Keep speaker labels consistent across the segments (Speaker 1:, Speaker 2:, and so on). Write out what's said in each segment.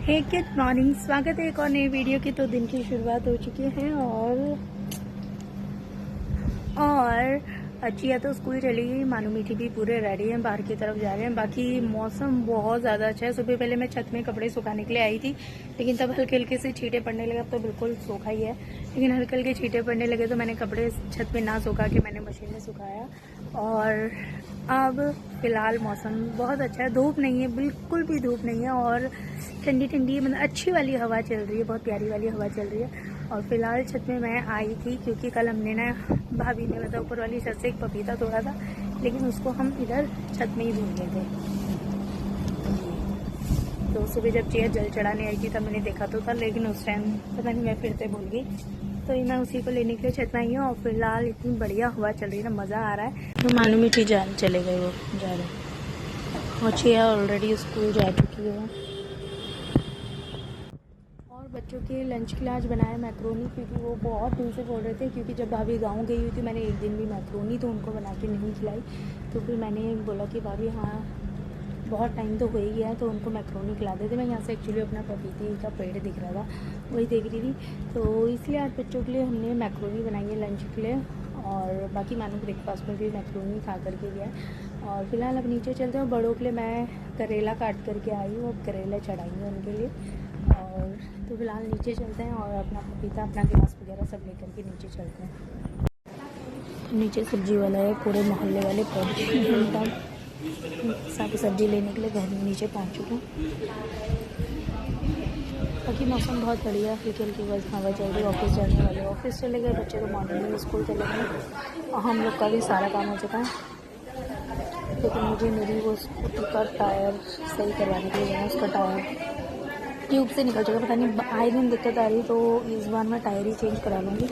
Speaker 1: हे good morning, स्वागत है एक और नई वीडियो की। तो दिन की शुरुआत हो चुकी है और अच्छी तो स्कूल चली गई। मानू मीठी भी पूरे रेडी हैं, बाहर की तरफ जा रहे हैं। बाकी मौसम बहुत ज़्यादा अच्छा है। सुबह पहले मैं छत में कपड़े सुखाने के लिए आई थी, लेकिन तब हल्के हल्के से छींटे पड़ने लगे। अब तो बिल्कुल सूखा ही है, लेकिन हल्के हल्के छींटे पड़ने लगे तो मैंने कपड़े छत पे ना सुखा के मैंने मशीन में सुखाया। और अब फिलहाल मौसम बहुत अच्छा है, धूप नहीं है, बिल्कुल भी धूप नहीं है और ठंडी ठंडी मतलब अच्छी वाली हवा चल रही है, बहुत प्यारी वाली हवा चल रही है। और फिलहाल छत में मैं आई थी क्योंकि कल हमने ना भाभी ने मतलब ऊपर वाली छत से एक पपीता तोड़ा था, लेकिन उसको हम इधर छत में ही भूल गए थे। तो सुबह जब चेयर जल चढ़ाने आई थी तब मैंने देखा तो था, लेकिन उस टाइम पता नहीं मैं फिर से भूल गई। तो मैं उसी को लेने के लिए छत में आई हूँ और फिलहाल इतनी बढ़िया हवा चल रही है ना, मज़ा आ रहा है। तो मानू मीठी जान चले गए, वो जा रहे और चेयर ऑलरेडी स्कूल जा चुकी है। और बच्चों के लंच के लिए आज बनाया मैक्रोनी, क्योंकि वो बहुत दिन से बोल रहे थे। क्योंकि जब भाभी गांव गई हुई थी मैंने एक दिन भी मैक्रोनी तो उनको बना के नहीं खिलाई। तो फिर मैंने बोला कि भाभी हाँ बहुत टाइम तो हो ही गया, तो उनको मैक्रोनी खिला देते। मैं यहाँ से एक्चुअली अपना पपीते का पेड़ दिख रहा था, वही देख रही थी। तो इसलिए आज बच्चों के लिए हमने मैक्रोनी बनाई है लंच के लिए। और बाकी मानो ब्रेकफास्ट में भी मैक्रोनी खा करके गया। और फिलहाल अब नीचे चलते हैं। बड़ों के लिए मैं करेला काट करके आई हूँ, अब करेला चढ़ाएंगे उनके लिए। और तो फिलहाल नीचे चलते हैं और अपना पपीता अपना गिलास वगैरह सब लेकर के नीचे चलते हैं। नीचे सब्जी वाला है, पूरे मोहल्ले वाले पौधे साथ सब्जी लेने के लिए घर में नीचे पहुंच चुके हैं। बाकी मौसम बहुत बढ़िया, हल्की हल्की बस हवा चल रही है। ऑफिस जाने वाले ऑफिस चले गए, बच्चे तो मॉर्निंग में स्कूल चले गए और हम लोग का भी सारा काम हो चुका है। लेकिन मुझे मेरी वो स्कूटी का टायर सही करवाने के लिए, उसका टायर ट्यूब से निकल चुका, पता नहीं आए दिन दिक्कत आ रही, तो इस बार मैं टायर ही चेंज करा लूँगी।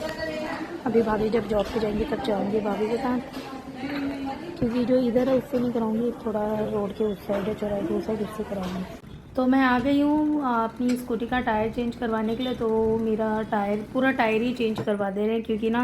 Speaker 1: अभी भाभी जब जॉब पे जाएंगे तब जाऊँगी भाभी के साथ, क्योंकि जो इधर है उससे नहीं कराऊंगी, थोड़ा रोड के उस साइड है, चौराहे के उस साइड, उससे कराऊंगी। तो मैं आ गई हूँ अपनी स्कूटी का टायर चेंज करवाने के लिए। तो मेरा टायर पूरा टायर ही चेंज करवा दे रहे हैं, क्योंकि ना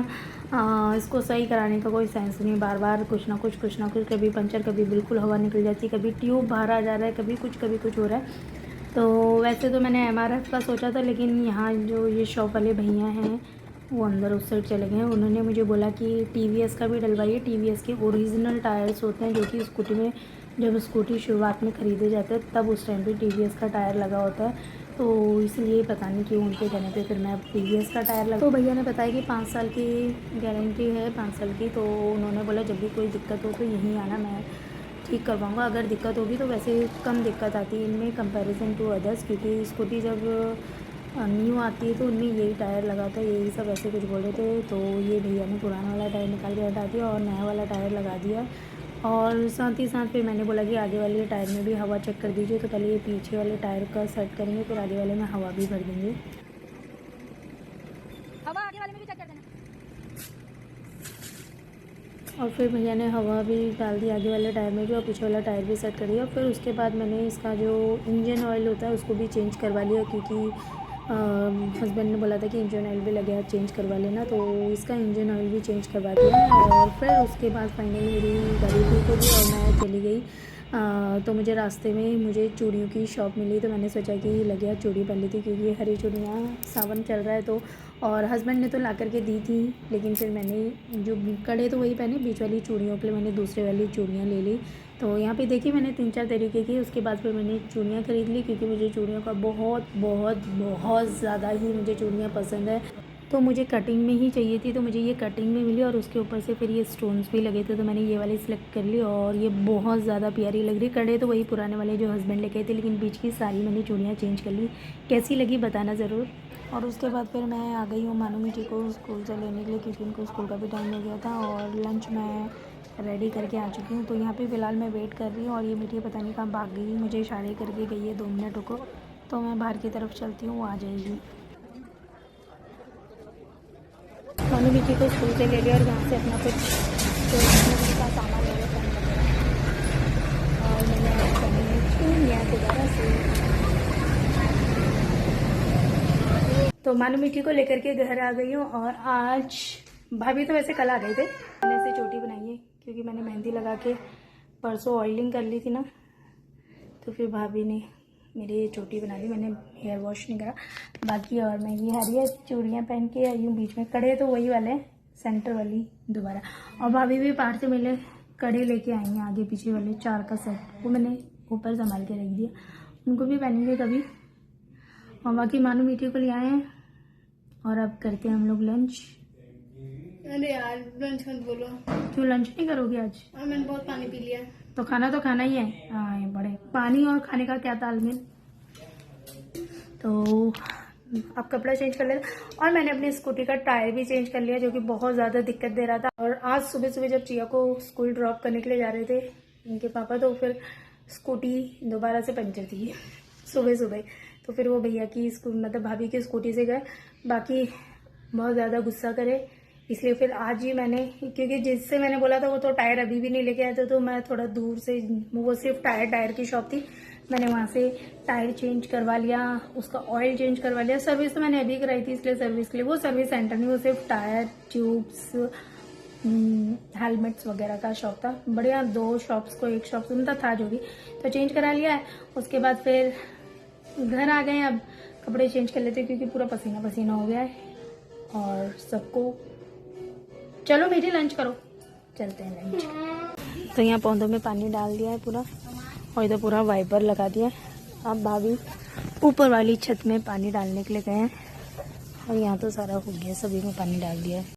Speaker 1: इसको सही कराने का कोई सेंस नहीं। बार बार कुछ ना कुछ कभी पंचर, कभी बिल्कुल हवा निकल जाती, कभी ट्यूब बाहर आ जा रहा है, कभी कुछ हो रहा है। तो वैसे तो मैंने MRF का सोचा था, लेकिन यहाँ जो ये शॉप वाले भैया हैं वो अंदर उस साइड चले गए हैं। उन्होंने मुझे बोला कि TVS का भी डलवाइए। TVS के ओरिजिनल टायर्स होते हैं, जो कि स्कूटी में जब स्कूटी शुरुआत में ख़रीदे जाते हैं तब उस टाइम पे TVS का टायर लगा होता है। तो इसलिए पता नहीं क्यों उनके कहने पे फिर मैं अब TVS का टायर लगा। तो भैया ने बताया कि 5 साल की गारंटी है, 5 साल की। तो उन्होंने बोला जब भी कोई दिक्कत हो तो यहीं आना, मैं ठीक करवाऊँगा। अगर दिक्कत होगी तो वैसे कम दिक्कत आती है इनमें कंपैरिजन टू अदर्स, क्योंकि स्कूटी जब न्यू आती है तो उनमें यही टायर लगाता है, यही सब ऐसे कुछ बोल रहे थे। तो ये भैया ने पुराना वाला टायर निकाल के हटा दिया और नया वाला टायर लगा दिया। और साथ ही साथ फिर मैंने बोला कि आगे वाले टायर में भी हवा चेक कर दीजिए। तो पहले ये पीछे वाले टायर का सेट करेंगे, फिर आगे वाले में हवा भी भर देंगे। हवा आगे वाले में भी चेक कर देना। और फिर भैया ने हवा भी डाल दी आगे वाले टायर में भी, और पीछे वाला टायर भी सेट कर दिया। फिर उसके बाद मैंने इसका जो इंजन ऑयल होता है उसको भी चेंज करवा लिया, क्योंकि हस्बैंड ने बोला था कि इंजन ऑयल भी लगे हाथ चेंज करवा लेना। तो इसका इंजन ऑयल भी चेंज करवा दिया। और फिर उसके बाद फाइनली मेरी गाड़ी ठीक हो गई और मैं चली गई। तो मुझे रास्ते में मुझे चूड़ियों की शॉप मिली, तो मैंने सोचा कि लगे हाथ चूड़ी पहन ली थी, क्योंकि हरी चूड़ियाँ सावन चल रहा है। तो और हस्बैंड ने तो ला करके दी थी, लेकिन फिर मैंने जो कड़े तो वही पहने, बीच वाली चूड़ियों के लिए मैंने दूसरे वाली चूड़ियाँ ले ली। तो यहाँ पे देखिए मैंने 3-4 तरीके की, उसके बाद फिर मैंने चूड़ियाँ ख़रीद ली, क्योंकि मुझे चूड़ियों का बहुत बहुत बहुत ज़्यादा ही मुझे चूड़ियाँ पसंद है। तो मुझे कटिंग में ही चाहिए थी, तो मुझे ये कटिंग में मिली और उसके ऊपर से फिर ये स्टोन्स भी लगे थे, तो मैंने ये वाली सिलेक्ट कर ली और ये बहुत ज़्यादा प्यारी लग रही। कड़े तो वही पुराने वाले जो हस्बैंड लेके थे, लेकिन बीच की सारी मैंने चूड़ियाँ चेंज कर ली। कैसी लगी बताना ज़रूर। और उसके बाद फिर मैं आ गई हूँ मानू मीठी को स्कूल से लेने के लिए, क्योंकि उनको स्कूल का भी टाइम हो गया था। और लंच मैं रेडी करके आ चुकी हूँ। तो यहाँ पे फ़िलहाल मैं वेट कर रही हूँ और ये मीठी पता नहीं कहाँ भाग गई, मुझे इशारे करके गई है 2 मिनट रुको। तो मैं बाहर की तरफ चलती हूँ, वो आ जाएगी। मानू मीठी को स्कूल से ले लिया और यहाँ से अपना कुछ का सामान ले लिया, पेन वगैरह। और मैंने छून लिया दोबारा से। तो मानू मीठी को लेकर के घर आ गई हूँ। और आज भाभी तो वैसे कल आ गए थे, मैंने ऐसे चोटी बनाई है, क्योंकि मैंने मेहंदी लगा के परसों ऑयलिंग कर ली थी ना। तो फिर भाभी ने मेरी चोटी बना दी मैंने, हेयर वॉश नहीं करा बाकी। और मैं ये हरी चूड़ियाँ पहन के आई हूँ, बीच में कड़े तो वही वाले सेंटर वाली दोबारा। और भाभी भी बाहर से मिले कड़े लेके आई हैं आगे पीछे वाले 4 का सेट, वो मैंने ऊपर संभाल के रख दिया, उनको भी पहनेंगे कभी। और बाकी मानू मीठी को ले आए हैं और अब करते हैं हम लोग लंच।
Speaker 2: अरे यार लंच मत बोलो।
Speaker 1: क्यों लंच नहीं करोगे आज?
Speaker 2: मैंने बहुत पानी पी लिया।
Speaker 1: तो खाना तो खाना ही है। हाँ ये बड़े पानी और खाने का क्या तालमेल। तो अब कपड़ा चेंज कर लेते। और मैंने अपनी स्कूटी का टायर भी चेंज कर लिया जो कि बहुत ज़्यादा दिक्कत दे रहा था। और आज सुबह सुबह जब चिया को स्कूल ड्रॉप करने के लिए जा रहे थे इनके पापा, तो फिर स्कूटी दोबारा से पंचर थी सुबह सुबह। तो फिर वो भैया की मतलब भाभी की स्कूटी से गए, बाकी बहुत ज़्यादा गुस्सा करे, इसलिए फिर आज ही मैंने, क्योंकि जिससे मैंने बोला था वो तो टायर अभी भी नहीं लेके आए थे, तो मैं थोड़ा दूर से, वो सिर्फ टायर की शॉप थी, मैंने वहाँ से टायर चेंज करवा लिया, उसका ऑयल चेंज करवा लिया। सर्विस तो मैंने अभी कराई थी इसलिए सर्विस के लिए, वो सर्विस सेंटर नहीं, वो सिर्फ टायर ट्यूब्स हेलमेट्स वगैरह का शॉप था। बढ़िया 2 शॉप्स को एक शॉप से मतलब था जो भी, तो चेंज करा लिया है। उसके बाद फिर घर आ गए, अब कपड़े चेंज कर लेते क्योंकि पूरा पसीना पसीना हो गया है। और सबको चलो मीठी लंच करो, चलते हैं लंच। तो यहाँ पौधों में पानी डाल दिया है पूरा, और इधर पूरा वाइपर लगा दिया है। अब भाभी ऊपर वाली छत में पानी डालने के लिए गए हैं, और यहाँ तो सारा हो गया, सभी में पानी डाल दिया है।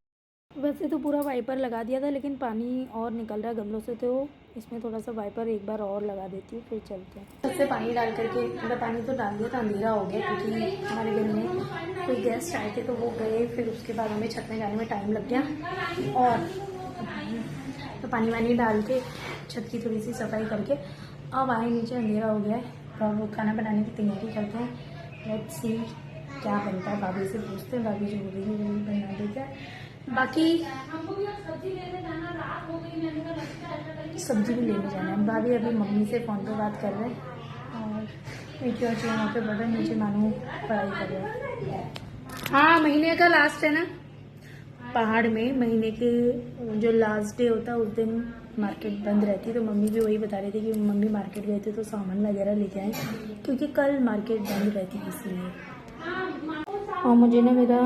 Speaker 1: वैसे तो पूरा वाइपर लगा दिया था, लेकिन पानी और निकल रहा है गमलों से, तो इसमें थोड़ा सा वाइपर एक बार और लगा देती हूँ, फिर चलते हैं। छत से पानी डाल करके, मतलब पानी तो डाल दिया था, अंधेरा हो गया क्योंकि हमारे घर में कोई गेस्ट आए थे तो वो गए, फिर उसके बाद हमें छत में जाने में टाइम लग गया। और तो पानी वानी डाल के छत की थोड़ी सी सफाई करके अब आए नीचे, अंधेरा हो गया है। और वो खाना बनाने की तैयारी करते हैं। लेट्स सी क्या बनता है, भाभी से पूछते हैं, भाभी जो बोलेगी वो बना देते हैं। बाकी सब्जी भी लेने जाना है, भाभी अभी मम्मी से फ़ोन पे बात कर रहे हैं। और नीचे और यहाँ पे बढ़ रहे, नीचे मानू पढ़ाई कर रहे हैं। हाँ महीने का लास्ट है ना, पहाड़ में महीने के जो लास्ट डे होता है उस दिन मार्केट बंद रहती है। तो मम्मी भी वही बता रही थी कि मम्मी मार्केट गए थे तो सामान वगैरह लेके आए, क्योंकि कल मार्केट बंद रहती है इसलिए। और मुझे ना मेरा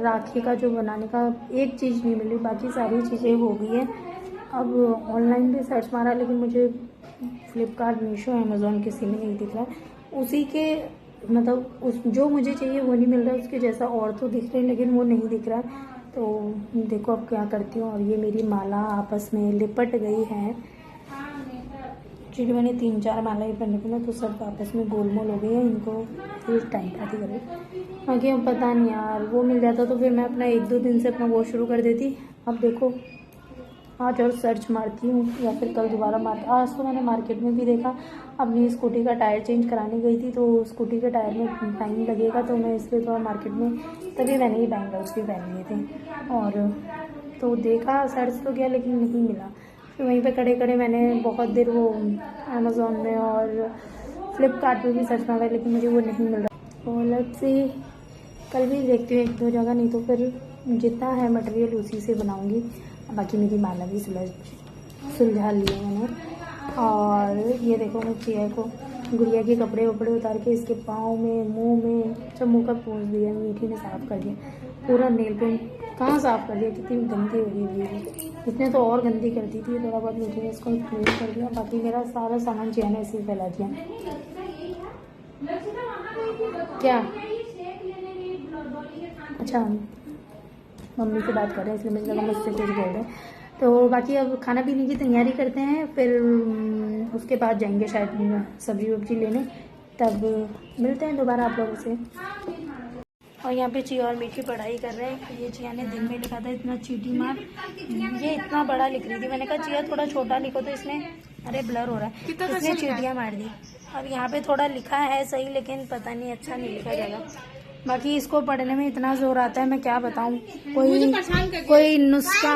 Speaker 1: राखी का जो बनाने का एक चीज़ नहीं मिली, बाकी सारी चीज़ें हो गई है। अब ऑनलाइन भी सर्च मारा, लेकिन मुझे फ्लिपकार्ट, मीशो, अमेज़ॉन किसी में नहीं दिख रहा। उसी के मतलब उस जो मुझे चाहिए वो नहीं मिल रहा, उसके जैसा और तो दिख रहे हैं लेकिन वो नहीं दिख रहा। तो देखो अब क्या करती हूँ। और ये मेरी माला आपस में लिपट गई है, क्योंकि मैंने 3-4 मालाएं पहनने की ना, तो सब आपस में गोलमोल हो गई है, इनको फिर टाइम आती करें। बाकी अब पता नहीं यार, वो मिल जाता तो फिर मैं अपना 1-2 दिन से अपना वो शुरू कर देती। अब देखो आज और सर्च मारती हूँ या फिर कल दोबारा आज तो मैंने मार्केट में भी देखा, अपनी स्कूटी का टायर चेंज कराने गई थी, तो स्कूटी के टायर में टाइम लगेगा, तो मैं इसलिए थोड़ा मार्केट में, तभी मैंने ये बैंगल्स भी पहन लिए थे। और तो देखा, सर्च तो किया लेकिन नहीं मिला। फिर वहीं पे खड़े खड़े मैंने बहुत देर वो अमेज़ॉन में और फ्लिपकार्ट में भी सर्च मारा, लेकिन मुझे वो नहीं मिल रहा। और लेट्स सी कल भी देखती हूँ 1-2 जगह, नहीं तो फिर जितना है मटेरियल उसी से बनाऊँगी। बाकी मेरी माला भी सुलझा लिए मैंने। और ये देखो मैं चिया को गुड़िया के कपड़े वपड़े उतार के इसके पाँव में, मुंह में, सब मुँह का पोंछ दिया, मीठी ने साफ़ कर दिया पूरा। नेल पेंट कहाँ साफ़ कर दिया, कितनी गंदी हो गई हुई है, इसने तो और गंदी करती थी। थोड़ा बहुत मीठी ने इसको क्लीन कर दिया, बाकी मेरा सारा सामान चिया ने ऐसे ही फैला दिया। क्या अच्छा मम्मी से बात कर रहे हैं इसलिए मुझे लगा मुझसे कुछ बोल रहे हैं। तो बाकी अब खाना पीने की तैयारी करते हैं, फिर उसके बाद जाएंगे शायद सब्जी वब्जी लेने, तब मिलते हैं दोबारा आप लोगों से। और यहाँ पे चिया और मीठी पढ़ाई कर रहे हैं। ये चिया ने दिन में लिखा था इतना चीटी मार, ये इतना बड़ा लिख रही थी। मैंने कहा चिया थोड़ा छोटा लिखो, तो इसने अरे ब्लर हो रहा है, इसने चीटियाँ मार दी। अब यहाँ पे थोड़ा लिखा है सही, लेकिन पता नहीं अच्छा नहीं लिखा जाएगा। बाकी इसको पढ़ने में इतना जोर आता है, मैं क्या बताऊँ। कोई नुस्खा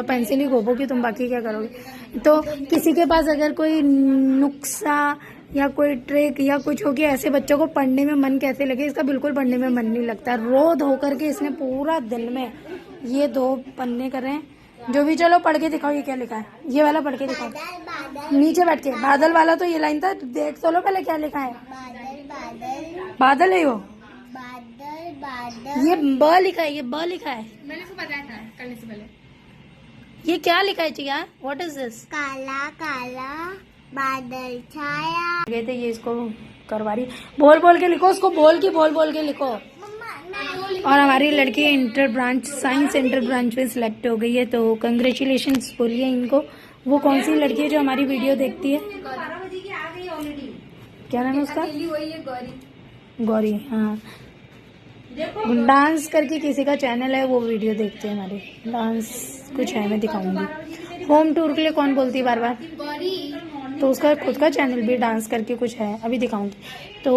Speaker 1: पेंसिल ही घोपोगी तुम, बाकी क्या करोगे। तो किसी के पास अगर कोई नुस्खा या कोई ट्रिक या कुछ हो, कि ऐसे बच्चों को पढ़ने में मन कैसे लगे। इसका बिल्कुल पढ़ने में मन नहीं लगता। रो धो करके इसने पूरा दिन में ये 2 पन्ने कर रहे हैं, जो भी, चलो पढ़ के दिखाओ ये क्या लिखा है, ये वाला पढ़ के दिखाओ। नीचे बैठ के, बादल वाला तो ये लाइन था, देख तो लो पहले क्या लिखा है। बादल है वो, ये ब लिखा है, ये ब लिखा है।
Speaker 2: मैंने इसको बताया था करने से पहले।
Speaker 1: ये क्या लिखा है चिया, व्हाट इज दिस?
Speaker 2: काला काला बादल छाया।
Speaker 1: गए थे, ये इसको करवा रही, बोल बोल के लिखो उसको, बोल के लिखो। और हमारी लड़की inter branch, science inter branch में सिलेक्ट हो गई है, तो कंग्रेचुलेशंस बोलिए इनको। वो कौन सी लड़की है जो हमारी वीडियो देखती है? क्या नाम है उसका? गौरी, हाँ। डांस करके किसी का चैनल है, वो वीडियो देखते हैं हमारे। डांस कुछ है, मैं दिखाऊंगी। होम टूर के लिए कौन बोलती है बार बार? तो उसका खुद का चैनल भी डांस करके कुछ है, अभी दिखाऊंगी। तो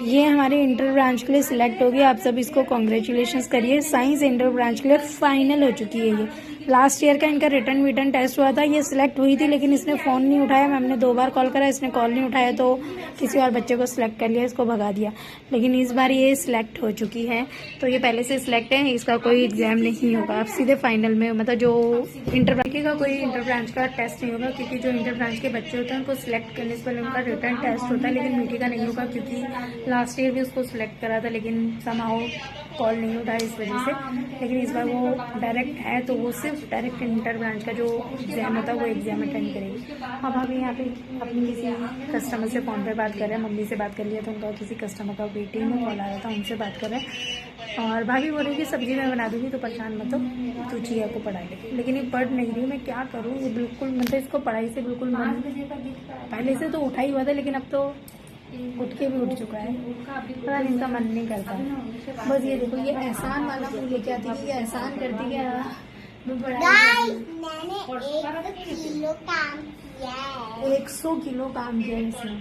Speaker 1: ये हमारे इंटर ब्रांच के लिए सिलेक्ट हो गया। आप सब इसको कॉन्ग्रेचुलेशंस करिए। साइंस इंटर ब्रांच के लिए फाइनल हो चुकी है ये। लास्ट ईयर का इनका रिटर्न टेस्ट हुआ था, ये सिलेक्ट हुई थी, लेकिन इसने फ़ोन नहीं उठाया। मैम ने 2 बार कॉल करा, इसने कॉल नहीं उठाया, तो किसी और बच्चे को सिलेक्ट कर लिया, इसको भगा दिया। लेकिन इस बार ये सिलेक्ट हो चुकी है, तो ये पहले से सिलेक्ट है। इसका कोई एग्जाम नहीं होगा, आप सीधे फाइनल में, मतलब जो इंटर ब्रांच का कोई इंटर ब्रांच का टेस्ट नहीं होगा, क्योंकि जो इंटर ब्रांच के बच्चे होते हैं उनको सिलेक्ट करने से पहले उनका रिटर्न टेस्ट होता है। लेकिन मीठी का नहीं होगा, क्योंकि लास्ट ईयर भी उसको सिलेक्ट करा था, लेकिन समाओ कॉल नहीं उठा इस वजह से। लेकिन इस बार वो डायरेक्ट है, तो वो सिर्फ डायरेक्ट इंटर ब्रांच का जो एग्जाम होता है वो एग्जाम अटेंड करेगी। अब अभी यहाँ पे अपनी किसी कस्टमर से फ़ोन पे बात कर रहे हैं, मम्मी से बात कर लिया, तो उनका किसी कस्टमर का वेटिंग में कॉल आया था, उनसे बात कर रहे हैं। और भाभी बोल रही कि सब्जी मैं बना दूँगी, तो परेशान मत हो, तू चिया को पढ़ा ले। लेकिन ये पढ़ नहीं रही, मैं क्या करूँ, ये बिल्कुल मतलब इसको पढ़ाई से बिल्कुल मन, पहले से तो उठा ही हुआ था, लेकिन अब तो उठ के भी उठ चुका है, पता नहीं इनका मन नहीं करता है। बस ये देखो, ये एहसान वाला मुँह लेके आती है, ये एहसान करती है।
Speaker 2: मैंने 1 किलो काम किया है।
Speaker 1: 100 किलो काम किया इसने,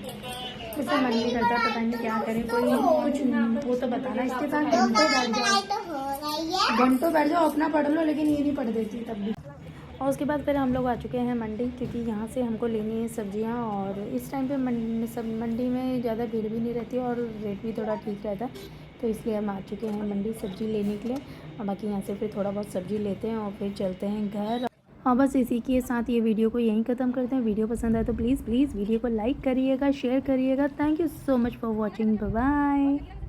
Speaker 1: इसका मन नहीं करता, पता नहीं क्या करें। कोई कुछ वो तो बताना, इसके साथ घंटों बैठ जाओ, अपना पढ़ लो, लेकिन ये नहीं पढ़ देती तब भी। और उसके बाद फिर हम लोग आ चुके हैं मंडी, क्योंकि यहाँ से हमको लेनी है सब्जियाँ। और इस टाइम पे मंडी में ज़्यादा भीड़ भी नहीं रहती और रेट भी थोड़ा ठीक रहता है, तो इसलिए हम आ चुके हैं मंडी सब्ज़ी लेने के लिए। और बाकी यहाँ से फिर थोड़ा बहुत सब्ज़ी लेते हैं और फिर चलते हैं घर। और बस इसी के साथ ये वीडियो को यहीं ख़त्म करते हैं। वीडियो पसंद आए तो प्लीज़ वीडियो को लाइक करिएगा, शेयर करिएगा। Thank you so much for watching, bye bye.